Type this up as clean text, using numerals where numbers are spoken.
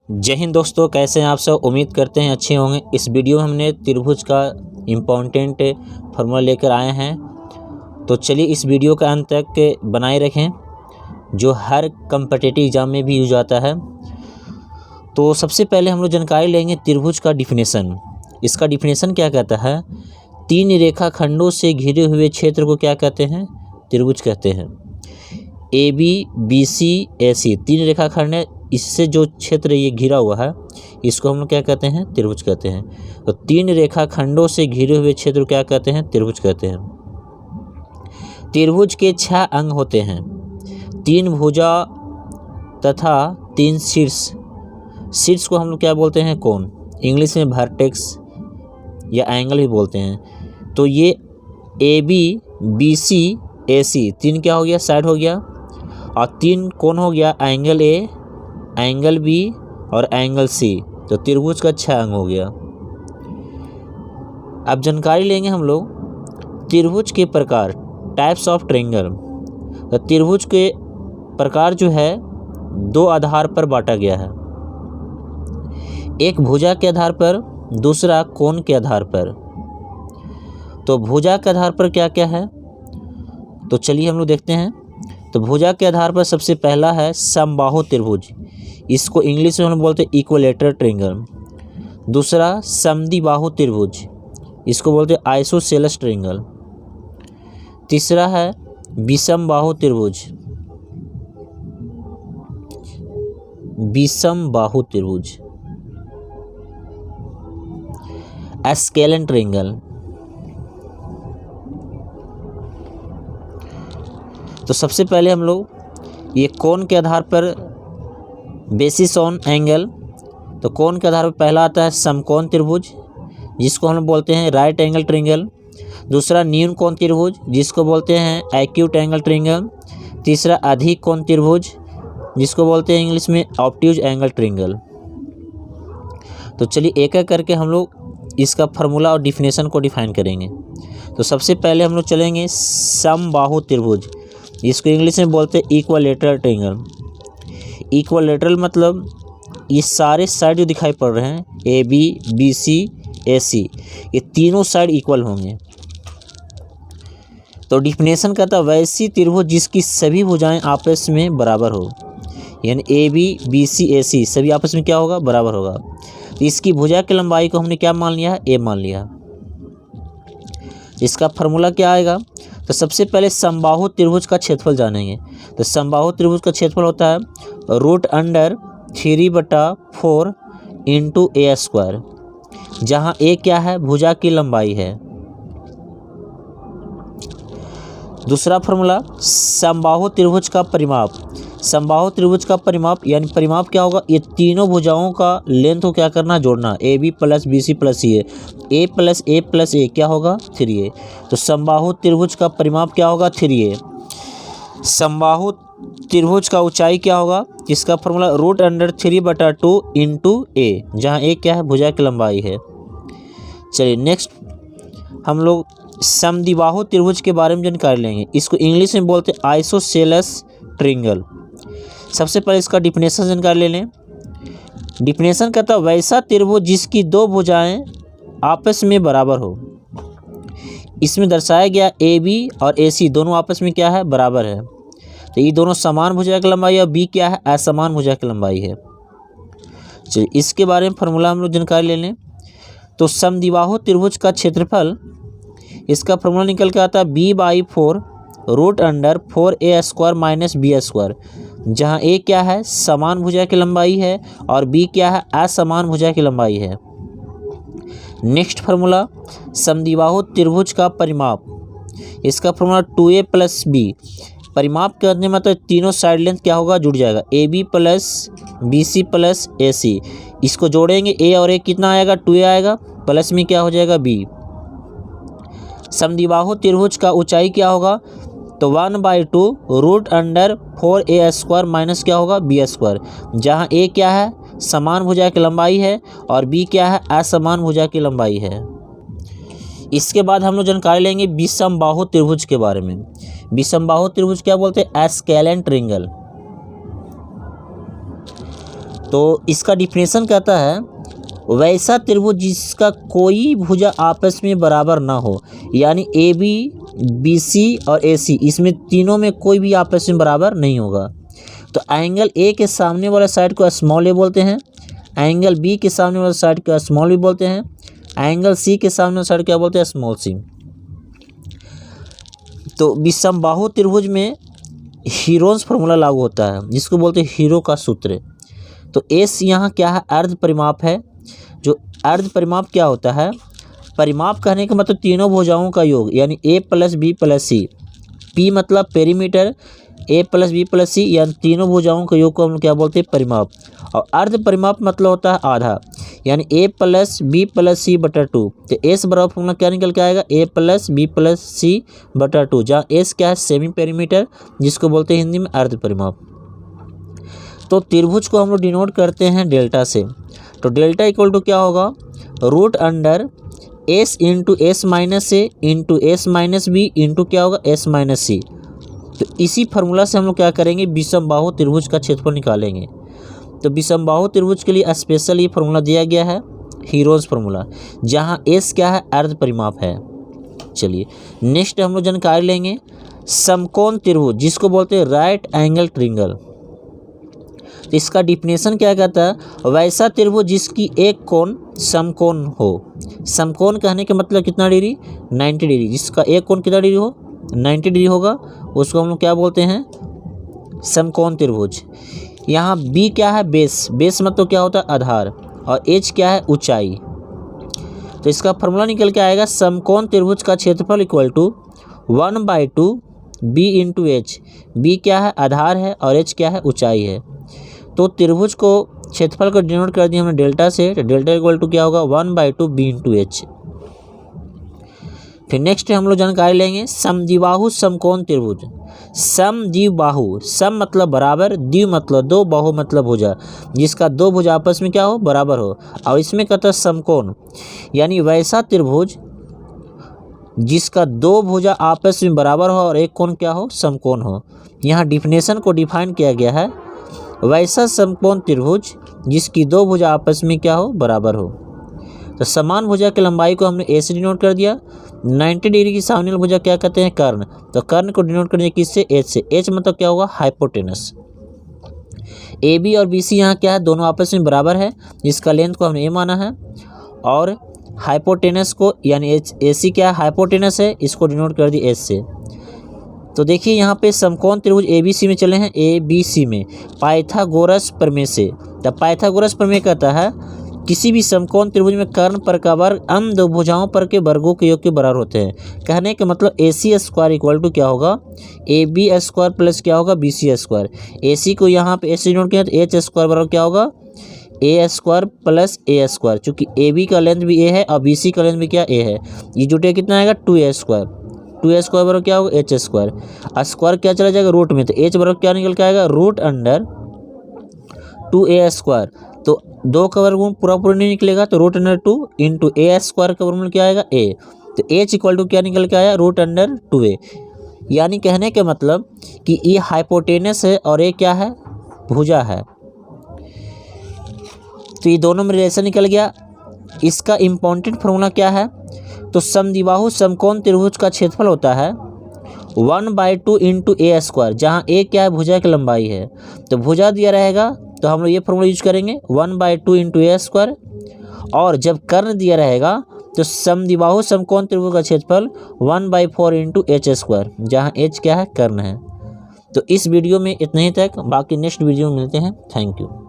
जय हिंद दोस्तों, कैसे हैं आप सब। उम्मीद करते हैं अच्छे होंगे। इस वीडियो में हमने त्रिभुज का इम्पोर्टेंट फार्मूला लेकर आए हैं, तो चलिए इस वीडियो का अंत तक बनाए रखें, जो हर कम्पिटिटिव एग्जाम में भी यूज आता है। तो सबसे पहले हम लोग जानकारी लेंगे त्रिभुज का डिफिनेशन। इसका डिफिनेशन क्या कहता है? तीन रेखाखंडों से घिरे हुए क्षेत्र को क्या कहते हैं? त्रिभुज कहते हैं। ए बी सी ए सी तीन रेखाखंड है, इससे जो क्षेत्र ये घिरा हुआ है इसको हम लोग क्या कहते हैं? त्रिभुज कहते हैं। तो तीन रेखाखंडों से घिरे हुए क्षेत्र को क्या कहते हैं? त्रिभुज कहते हैं। त्रिभुज के 6 अंग होते हैं, 3 भुजा तथा 3 शीर्ष। शीर्ष को हम लोग क्या बोलते हैं? कोण। इंग्लिश में वर्टेक्स या एंगल भी बोलते हैं। तो ये ए बी सी ए सी तीन क्या हो गया? साइड हो गया। और 3 कोण हो गया, एंगल ए, एंगल बी और एंगल सी। तो त्रिभुज का 6 अंग हो गया। अब जानकारी लेंगे हम लोग त्रिभुज के प्रकार, टाइप्स ऑफ ट्रायंगल। तो त्रिभुज के प्रकार जो है 2 आधार पर बांटा गया है, एक भुजा के आधार पर, दूसरा कोण के आधार पर। तो भुजा के आधार पर क्या क्या है, तो चलिए हम लोग देखते हैं। तो भुजा के आधार पर सबसे पहला है समबाहु त्रिभुज, इसको इंग्लिश में हम बोलते हैं इक्विलेटरल ट्रायंगल। दूसरा समद्विबाहु त्रिभुज, इसको बोलते हैं आइसोसेलेस ट्रायंगल। तीसरा है विषमबाहु त्रिभुज, विषमबाहु त्रिभुज, स्केलन ट्रायंगल। तो सबसे पहले हम लोग ये कोण के आधार पर, बेसिस ऑन एंगल। तो कोण के आधार पर पहला आता है समकोण त्रिभुज, जिसको हम बोलते हैं राइट एंगल ट्रायंगल। दूसरा न्यून कोण त्रिभुज, जिसको बोलते हैं एक्यूट एंगल ट्रायंगल। तीसरा अधिक कोण त्रिभुज, जिसको बोलते हैं इंग्लिश में ऑब्ट्यूज एंगल ट्रायंगल। तो चलिए एक एक करके हम लोग इसका फार्मूला और डिफिनेशन को डिफाइन करेंगे। तो सबसे पहले हम लोग चलेंगे समबाहु त्रिभुज, इसको इंग्लिश में बोलते हैं इक्विलेटरल ट्रायंगल। इक्विलेटरल मतलब ये सारे साइड जो दिखाई पड़ रहे हैं, ए बी सी ए सी, ये तीनों साइड इक्वल होंगे। तो डिफिनेशन कहता है वैसी त्रिभुज जिसकी सभी भुजाएं आपस में बराबर हो, यानी ए बी सी ए सी सभी आपस में क्या होगा? बराबर होगा। तो इसकी भुजा की लंबाई को हमने क्या मान लिया है? ए मान लिया। इसका फार्मूला क्या आएगा? तो सबसे पहले समबाहु त्रिभुज का क्षेत्रफल जानेंगे। तो समबाहु त्रिभुज का क्षेत्रफल होता है √3/4 इंटू ए स्क्वायर, जहाँ ए क्या है? भुजा की लंबाई है। दूसरा फार्मूला समबाहु त्रिभुज का परिमाप। समबाहु त्रिभुज का परिमाप यानी परिमाप क्या होगा? ये तीनों भुजाओं का लेंथ को क्या करना? जोड़ना। A B plus B C plus C A plus A क्या होगा? 3a। तो समबाहु त्रिभुज का परिमाप क्या होगा? 3a। समबाहु त्रिभुज का ऊंचाई क्या होगा? इसका फार्मूला √3/2 इंटू ए, जहाँ ए क्या है? भुजा की लंबाई है। चलिए नेक्स्ट हम लोग समद्विबाहु त्रिभुज के बारे में जानकारी लेंगे। इसको इंग्लिश में बोलते हैं आइसोसेलेस ट्रायंगल। सबसे पहले इसका डिफिनेशन जानकारी ले लें। डिफिनेशन कहता है वैसा त्रिभुज जिसकी 2 भुजाएं आपस में बराबर हो। इसमें दर्शाया गया ए बी और ए सी दोनों आपस में क्या है? बराबर है। तो ये दोनों समान भुजा की लंबाई है, और बी क्या है? असमान भुजा की लंबाई है। चलिए इसके बारे में फार्मूला हम लोग जानकारी ले लें। तो समद्विबाहु त्रिभुज का क्षेत्रफल, इसका फार्मूला निकल के आता है b/4 √4a² माइनस b², जहाँ a क्या है? समान भुजा की लंबाई है और b क्या है? असमान भुजा की लंबाई है। नेक्स्ट फार्मूला समद्विबाहु त्रिभुज का परिमाप, इसका फार्मूला 2a प्लस बी। परिमाप करने में तो तीनों साइड लेंथ क्या होगा? जुड़ जाएगा। A B plus B C plus A C, इसको जोड़ेंगे ए और ए कितना आएगा? 2a आएगा, प्लस में क्या हो जाएगा? b। समद्विबाहु त्रिभुज का ऊंचाई क्या होगा? तो 1/2 √4a² माइनस क्या होगा? b², जहाँ a क्या है? समान भुजा की लंबाई है और b क्या है? असमान भुजा की लंबाई है। इसके बाद हम लोग जानकारी लेंगे विषमबाहु त्रिभुज के बारे में। विषमबाहु त्रिभुज क्या बोलते हैं? Scalene triangle. तो इसका डिफिनेशन कहता है वैसा त्रिभुज जिसका कोई भुजा आपस में बराबर ना हो, यानी ए बी, बी सी और ए सी, इसमें तीनों में कोई भी आपस में बराबर नहीं होगा। तो एंगल ए के सामने वाला साइड को स्मॉल ए बोलते हैं, एंगल बी के सामने वाला साइड को स्मॉल बी बोलते हैं, एंगल सी के सामने वाला साइड क्या बोलते हैं, स्मॉल सी। तो विषमबाहु त्रिभुज में हीरोन्स फार्मूला लागू होता है, जिसको बोलते हैं हीरो का सूत्र। तो एस यहाँ क्या है, अर्ध परिमाप है। जो अर्ध परिमाप क्या होता है, परिमाप कहने का मतलब तीनों भुजाओं का योग, यानी ए प्लस बी प्लस सी। पी मतलब पेरीमीटर, ए प्लस बी प्लस सी, यानी तीनों भुजाओं का योग को हम क्या बोलते हैं, परिमाप। और अर्ध परिमाप मतलब होता है आधा, यानी ए प्लस बी प्लस सी बटा 2। तो एस बराबर फॉर्मूला क्या निकल के आएगा, ए प्लस बी प्लस सी बटा 2, जहाँ एस क्या है, सेमी पेरीमीटर, जिसको बोलते हैं हिंदी में अर्ध परिमाप। तो त्रिभुज को हम लोग डिनोट करते हैं डेल्टा से। तो डेल्टा इक्वल टू क्या होगा, root under S into S minus A into S minus B into क्या होगा, एस माइनस सी। तो इसी फार्मूला से हम लोग क्या करेंगे, विषमबाहु त्रिभुज का क्षेत्रफल निकालेंगे। तो विषमबाहु त्रिभुज के लिए स्पेशल ये फार्मूला दिया गया है, हीरोज फार्मूला, जहाँ एस क्या है, अर्ध परिमाप है। चलिए नेक्स्ट हम लोग जानकारी लेंगे समकोण त्रिभुज, जिसको बोलते हैं राइट एंगल ट्रायंगल। तो इसका डिफिनेशन क्या कहता है, वैसा त्रिभुज जिसकी एक कोण समकोण हो। समकोण कहने का मतलब कितना डिग्री, 90 डिग्री, जिसका एक कोण कितना डिग्री हो, 90 डिग्री होगा, उसको हम लोग क्या बोलते हैं, समकोण त्रिभुज। यहाँ बी क्या है, बेस, बेस मतलब क्या होता है, आधार, और एच क्या है, ऊंचाई। तो इसका फार्मूला निकल के आएगा, समकोण त्रिभुज का क्षेत्रफल equal to 1/2 b into h. B क्या है, आधार है, और एच क्या है, ऊंचाई है। तो त्रिभुज को क्षेत्रफल को डिनोट कर दिया हमने डेल्टा से। तो डेल्टा इक्वल टू क्या होगा, 1/2 बी इंटू एच। फिर नेक्स्ट हम लोग जानकारी लेंगे समद्विबाहु समकोण त्रिभुज। समद्विबाहु, सम मतलब बराबर, द्वि मतलब दो, बाहु मतलब भुजा, जिसका दो भुजा आपस में क्या हो, बराबर हो। और इसमें कहता है समकोण, यानी वैसा त्रिभुज जिसका दो भुजा आपस में बराबर हो और एक कोण क्या हो, समकोण हो। यहाँ डिफिनेशन को डिफाइन किया गया है, वैसा समकोण त्रिभुज जिसकी दो भुजा आपस में क्या हो, बराबर हो। तो समान भुजा की लंबाई को हमने ए से डिनोट कर दिया। 90 डिग्री की सामने वाली भुजा क्या कहते हैं, कर्ण। तो कर्ण को डिनोट कर दिया किससे, एच से। एच मतलब क्या होगा, हाइपोटेनस। ए बी और बी सी यहाँ क्या है, दोनों आपस में बराबर है, जिसका लेंथ को हमने ए माना है। और हाइपोटेनस को, यानी एच ए सी क्या है, हाइपोटेनस है, इसको डिनोट कर दी एच से। तो देखिए यहाँ पे समकोण त्रिभुज ए बी सी में चले हैं, ए बी सी में पाइथागोरस प्रमेय से। तब पाइथागोरस प्रमेय कहता है किसी भी समकोण त्रिभुज में कर्ण पर का वर्ग अन्य दो भुजाओं पर के वर्गों के योग के बराबर होते हैं। कहने का मतलब ए सी स्क्वायर इक्वल टू क्या होगा, ए बी स्क्वायर प्लस क्या होगा, बी सी स्क्वायर। ए सी को यहाँ पे ए से डिनोट किया तो एच स्क्वायर बराबर क्या होगा, ए स्क्वायर प्लस ए स्क्वायर। चूँकि ए बी का लेंथ भी ए है और बी सी का लेंथ भी क्या ए है, ये जुटे कितना आएगा, 2a स्क्वायर। 2a स्क्वायर बराबर क्या होगा, एच स्क्वायर। स्क्वायर क्या चला जाएगा, रूट में, तो एच बराबर क्या निकल के आएगा, रूट अंडर 2a स्क्वायर। तो दो का वर्गमूल पूरा नहीं निकलेगा, तो रूट अंडर 2 इंटू ए स्क्वायर का वर्गमूल क्या आएगा, ए। तो एच इक्वल टू क्या निकल के आया, रूट अंडर 2a। यानी कहने के मतलब कि ये हाइपोटेनस है और ये क्या है, भुजा है। तो ये दोनों में रिलेशन निकल गया। इसका इम्पोर्टेंट फार्मूला क्या है, तो समद्विबाहु समकोण त्रिभुज का क्षेत्रफल होता है 1/2 इंटू ए स्क्वायर, जहाँ ए क्या है, भुजा की लंबाई है। तो भुजा दिया रहेगा तो हम लोग ये फार्मूला यूज करेंगे 1/2 इंटू ए स्क्वायर। और जब कर्ण दिया रहेगा तो समद्विबाहु समकोण त्रिभुज का क्षेत्रफल 1/4 इंटू एच स्क्वायर, जहाँ एच क्या है, कर्ण है। तो इस वीडियो में इतना ही तक, बाकी नेक्स्ट वीडियो में मिलते हैं। Thank you.